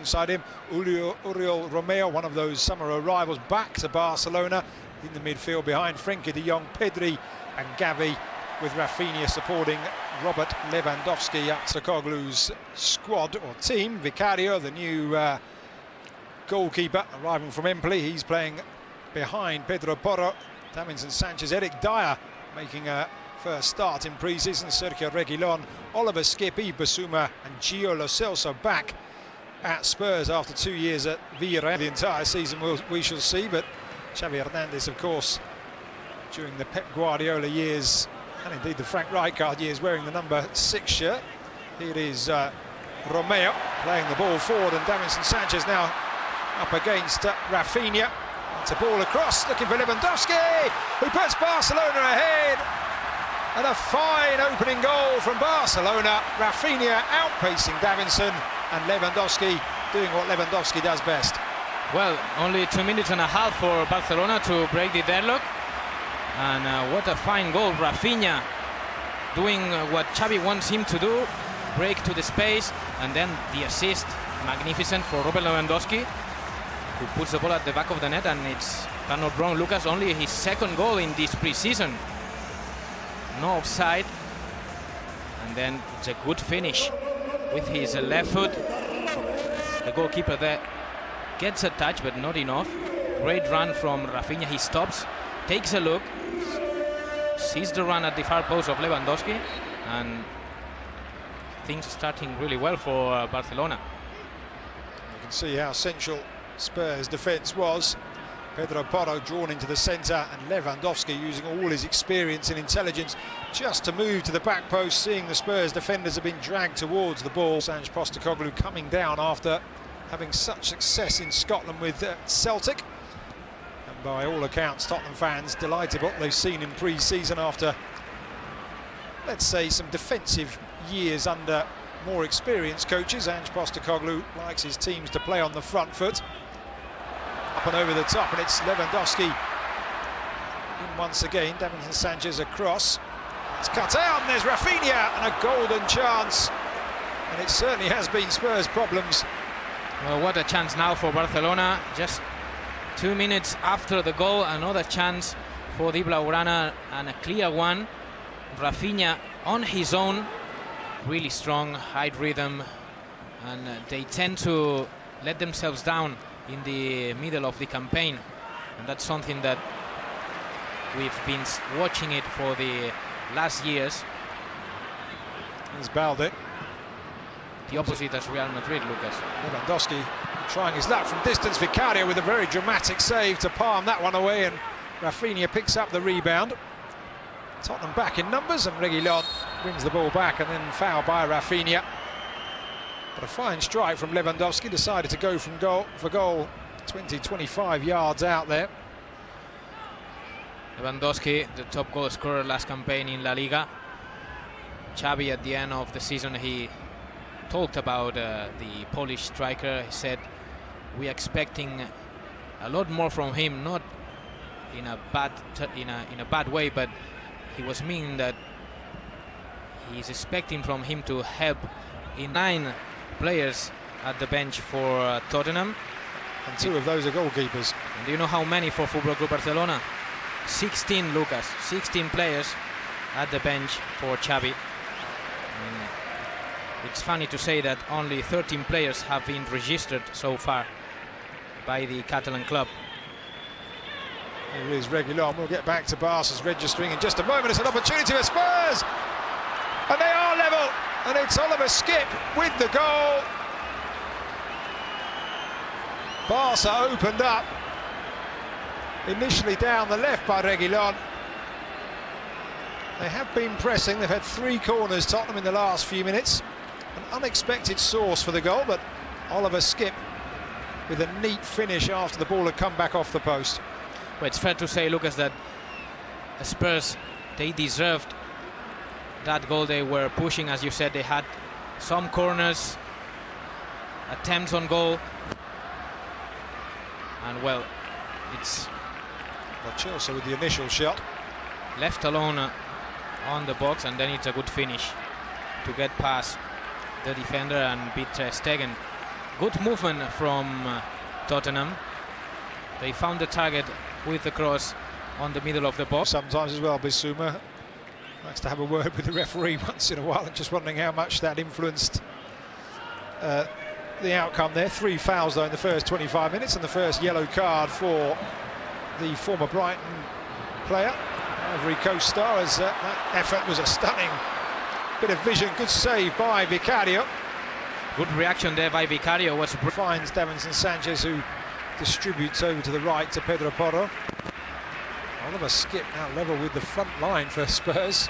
alongside him. Uriel Romeo, one of those summer arrivals, back to Barcelona. In the midfield behind Frenkie de Jong, Pedri and Gavi, with Rafinha supporting Robert Lewandowski. Postecoglou's squad or team. Vicario, the new goalkeeper, arriving from Empoli. He's playing behind Pedro Porro, Davinson Sanchez, Eric Dyer making a first start in pre-season. Sergio Reguilon, Oliver Skipp, Basuma and Gio Lo Celso back at Spurs after 2 years at Villarreal. The entire season we shall see, but Xavi Hernandez, of course, during the Pep Guardiola years and indeed the Frank Rijkaard years, wearing the number 6 shirt. Here is Romeo playing the ball forward, and Davinson Sanchez now up against Rafinha. It's a ball across, looking for Lewandowski, who puts Barcelona ahead. And a fine opening goal from Barcelona. Rafinha outpacing Davinson, and Lewandowski doing what Lewandowski does best. Well, only 2 minutes and a half for Barcelona to break the deadlock. And what a fine goal. Rafinha doing what Xavi wants him to do, break to the space, and then the assist, magnificent for Robert Lewandowski, who puts the ball at the back of the net. And it's, if I'm not wrong, Lucas, only his second goal in this pre-season. No offside, and then it's a good finish with his left foot. The goalkeeper there gets a touch, but not enough. Great run from Rafinha. He stops, takes a look, sees the run at the far post of Lewandowski, and things starting really well for Barcelona. You can see how central Spurs' defence was. Pedro Porro drawn into the centre, and Lewandowski using all his experience and intelligence just to move to the back post, seeing the Spurs defenders have been dragged towards the ball. Ange Postecoglou coming down after having such success in Scotland with Celtic. And by all accounts, Tottenham fans delighted what they've seen in pre-season after, let's say, some defensive years under more experienced coaches. Ange Postecoglou likes his teams to play on the front foot. Up and over the top, and it's Lewandowski in once again. Davinson Sanchez across. It's cut out, and there's Rafinha, and a golden chance. And it certainly has been Spurs' problems. Well, what a chance now for Barcelona. Just 2 minutes after the goal, another chance for the Blaugrana, and a clear one. Rafinha on his own, really strong, high rhythm, and they tend to let themselves down in the middle of the campaign, and that's something that we've been watching it for the last years. Here's Balde. The opposite as Real Madrid, Lucas. Lewandowski trying his luck from distance. Vicario with a very dramatic save to palm that one away, and Rafinha picks up the rebound. Tottenham back in numbers, and Reguilon wins the ball back, and then fouled by Rafinha. But a fine strike from Lewandowski, decided to go from goal for goal, 20-25 yards out there. Lewandowski, the top goal scorer last campaign in La Liga. Xavi, at the end of the season, he talked about the Polish striker. He said, we're expecting a lot more from him, not in a bad way, but he was meaning that he's expecting from him to help in 9 players at the bench for Tottenham, and 2 of those are goalkeepers. And do you know how many for Football Club Barcelona? 16, Lucas. 16 players at the bench for Xavi. And it's funny to say that only 13 players have been registered so far by the Catalan club. Here is Reguilon. We'll get back to Barca's registering in just a moment. It's an opportunity for Spurs, and they are level. And it's Oliver Skipp with the goal. Barca opened up, initially down the left by Reguilon. They have been pressing. They've had 3 corners, Tottenham, in the last few minutes. An unexpected source for the goal, but Oliver Skipp with a neat finish after the ball had come back off the post. Well, it's fair to say, Lucas, that Spurs, they deserved that goal. They were pushing, as you said. They had some corners, attempts on goal, and well, it's Chelsea with the initial shot, left alone on the box, and then it's a good finish to get past the defender and beat Ter Stegen. Good movement from Tottenham. They found the target with the cross on the middle of the box. Sometimes as well, Bissouma likes to have a word with the referee once in a while. I'm just wondering how much that influenced the outcome there. 3 fouls though in the first 25 minutes, and the first yellow card for the former Brighton player, Ivory Coast star, as that effort was a stunning bit of vision. Good save by Vicario. Good reaction there by Vicario. Finds Davinson Sanchez, who distributes over to the right to Pedro Porro. Oliver Skipp now level with the front line for Spurs.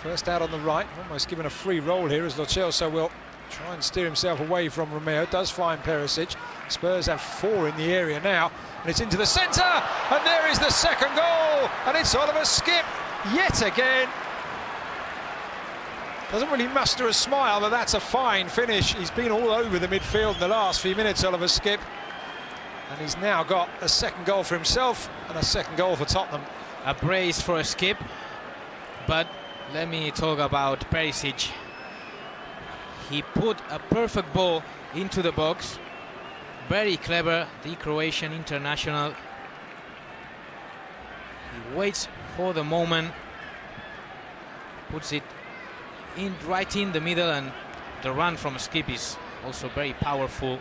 First out on the right, almost given a free roll here as Lo Celso will try and steer himself away from Romeo. Does find Perisic. Spurs have 4 in the area now, and it's into the centre, and there is the second goal, and it's Oliver Skipp yet again. Doesn't really muster a smile, but that's a fine finish. He's been all over the midfield in the last few minutes, Oliver Skipp, and he's now got a second goal for himself and a second goal for Tottenham. A brace for Skipp, but let me talk about Perisic. He put a perfect ball into the box. Very clever, the Croatian international. He waits for the moment, puts it in right in the middle, and the run from Skipp is also very powerful,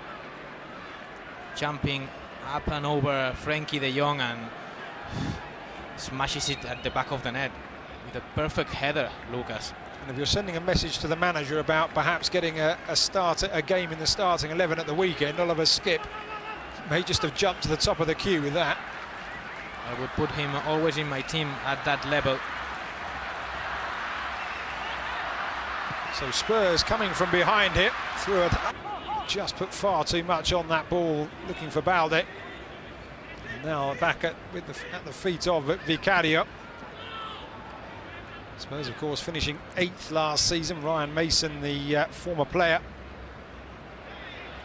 jumping up and over Frenkie de Jong and smashes it at the back of the net with a perfect header, Lucas. And if you're sending a message to the manager about perhaps getting a game in the starting 11 at the weekend, Oliver Skipp may just have jumped to the top of the queue with that. I would put him always in my team at that level. So Spurs coming from behind here, through it, just put far too much on that ball, looking for Balde. And now back at the feet of Vicario. Spurs, of course, finishing 8th last season. Ryan Mason, the former player,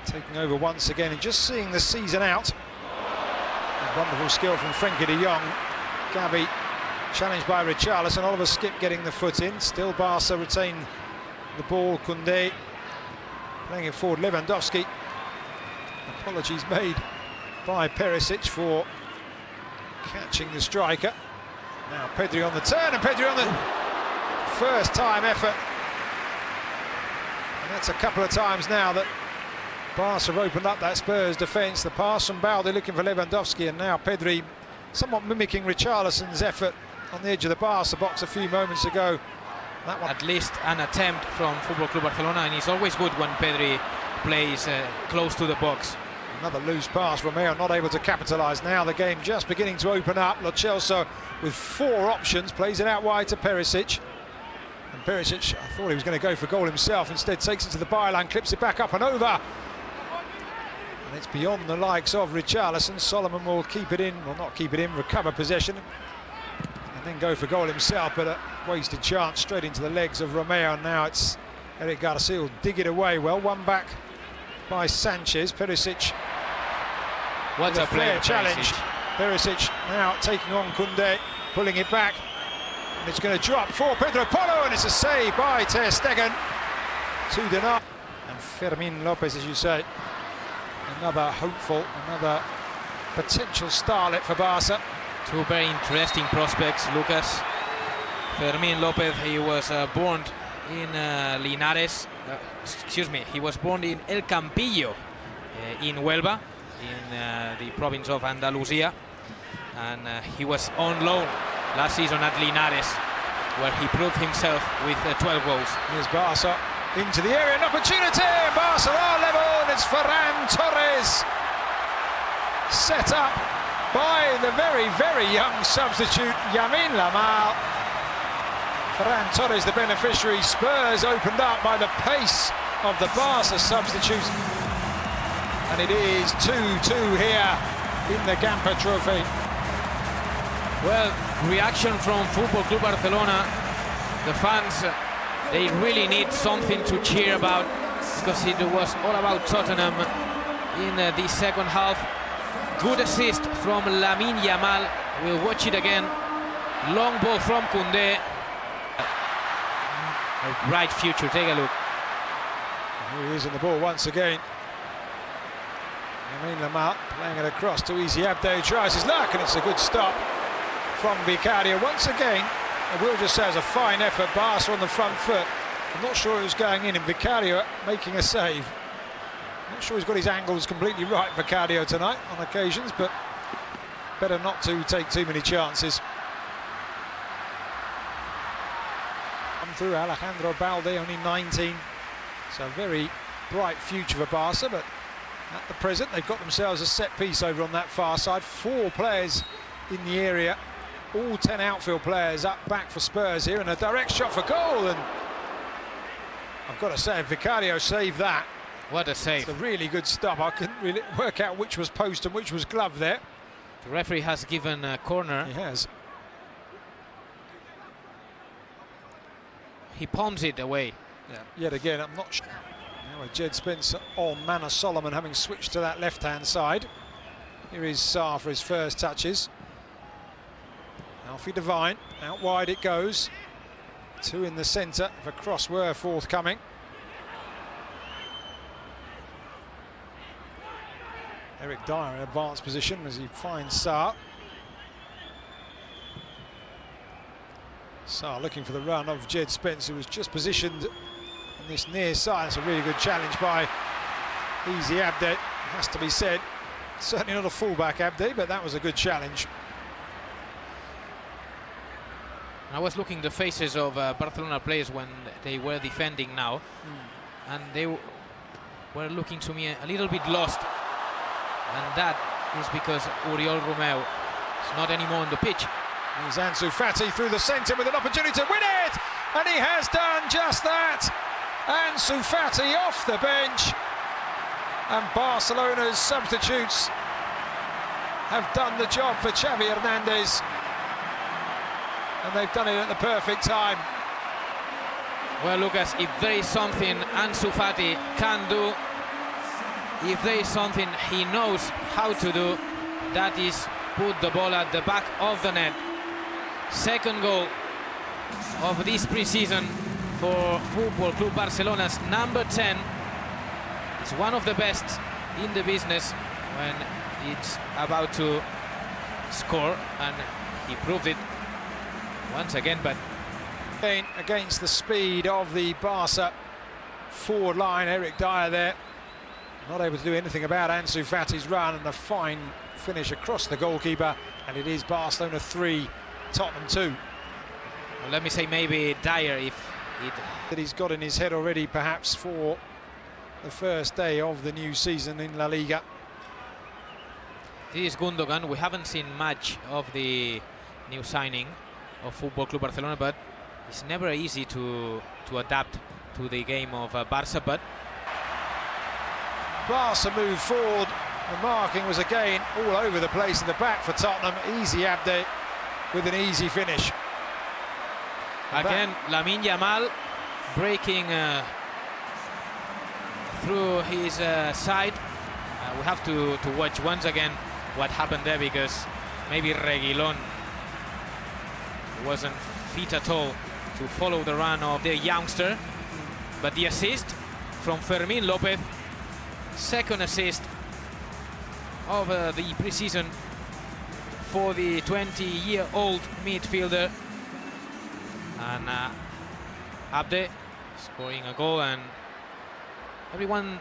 taking over once again and just seeing the season out. A wonderful skill from Frenkie de Jong. Gavi challenged by Richarlison. Oliver Skipp getting the foot in. Still Barca retain the ball. Koundé playing it forward. Lewandowski. Apologies made by Perisic for catching the striker. Now Pedri on the turn, and Pedri on the first time effort. And that's a couple of times now that Barca have opened up that Spurs defence. The pass from Balde looking for Lewandowski, and now Pedri somewhat mimicking Richarlison's effort on the edge of the Barca box a few moments ago. That one. At least an attempt from Football Club Barcelona, and it's always good when Pedri plays close to the box. Another loose pass, Romeo not able to capitalise. Now the game just beginning to open up. Lo Celso with 4 options, plays it out wide to Perisic. And Perisic, I thought he was going to go for goal himself, instead takes it to the byline, clips it back up and over. And it's beyond the likes of Richarlison. Solomon will keep it in, well not keep it in, recover possession. And then go for goal himself, but a wasted chance straight into the legs of Romeo. And now it's Eric Garcia will dig it away well. One back by Sanchez. Perisic. What a player challenge. Perisic now taking on Koundé, pulling it back, and it's going to drop for Pedro Porro, and it's a save by Ter Stegen to deny. And Fermin Lopez, as you say, another hopeful, another potential starlet for Barca. 2 very interesting prospects, Lucas. Fermin Lopez, he was born in Linares, he was born in El Campillo in Huelva, in the province of Andalusia, and he was on loan last season at Linares, where he proved himself with 12 goals. Here's Barca into the area, an opportunity, and Barca are level, and it's Ferran Torres, set up by the very, very young substitute Lamine Yamal. Ferran Torres the beneficiary. Spurs opened up by the pace of the Barca substitute, and it is 2-2 here in the Gamper Trophy. Well, reaction from Football Club Barcelona. The fans, they really need something to cheer about, because it was all about Tottenham in the second half. Good assist from Lamine Yamal. We'll watch it again. Long ball from Koundé. A bright future, take a look. Here he is in the ball once again. Lamine playing it across to Easy Abde, who tries his luck, and it's a good stop from Vicario. Once again, I will just say, it's a fine effort. Barca on the front foot. I'm not sure it was going in, and Vicario making a save. Not sure he's got his angles completely right, Vicario, tonight on occasions, but better not to take too many chances. Come through Alejandro Balde, only 19, so a very bright future for Barca, but at the present they've got themselves a set piece over on that far side. 4 players in the area, all 10 outfield players up back for Spurs here, and a direct shot for goal, and I've got to say, if Vicario saved that, what a save. it's a really good stop. I couldn't really work out which was post and which was glove there. The referee has given a corner. He has. He palms it away. Yeah. Yet again, I'm not sure. Now with Jed Spence on Manor Solomon having switched to that left-hand side. Here is Sarr for his first touches. Alfie Devine, out wide it goes. 2 in the centre, if a cross were forthcoming. Eric Dyer in advanced position as he finds Sarr. Sarr looking for the run of Jed Spence, who was just positioned on this near side. It's a really good challenge by Easy Abde, has to be said. Certainly not a fullback, Abde, but that was a good challenge. I was looking at the faces of Barcelona players when they were defending now, and they were looking to me a little bit lost, and that is because Oriol Romeu is not anymore on the pitch. Here's Ansu Fati through the centre with an opportunity to win it, and he has done just that. Ansu Fati off the bench, and Barcelona's substitutes have done the job for Xavi Hernandez, and they've done it at the perfect time. Well, Lucas, if there is something Ansu Fati can do, if there is something he knows how to do, that is put the ball at the back of the net. Second goal of this pre-season for Football Club Barcelona's number 10. It's one of the best in the business when it's about to score, and he proved it once again. But against the speed of the Barca forward line, Eric Dyer there not able to do anything about Ansu Fati's run, and a fine finish across the goalkeeper, and it is Barcelona 3, Tottenham 2. Well, let me say maybe Dyer, if it that he's got in his head already, perhaps for the first day of the new season in La Liga. This is Gundogan. We haven't seen much of the new signing of Football Club Barcelona, but it's never easy to adapt to the game of Barca. But Barca moved forward. The marking was again all over the place in the back for Tottenham. Easy Abde with an easy finish. Again, Lamine Yamal breaking through his side. We have to watch once again what happened there, because maybe Reguilón wasn't fit at all to follow the run of the youngster. But the assist from Fermín López, second assist of the pre-season for the 20-year-old midfielder. And Abde scoring a goal, and everyone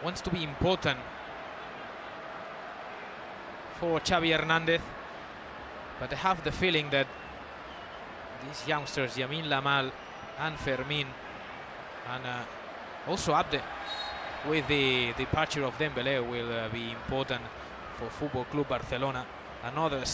wants to be important for Xavi Hernandez, but I have the feeling that these youngsters, Lamine Yamal and Fermín, and also Abde, with the departure of Dembélé, will be important for Football Club Barcelona. Another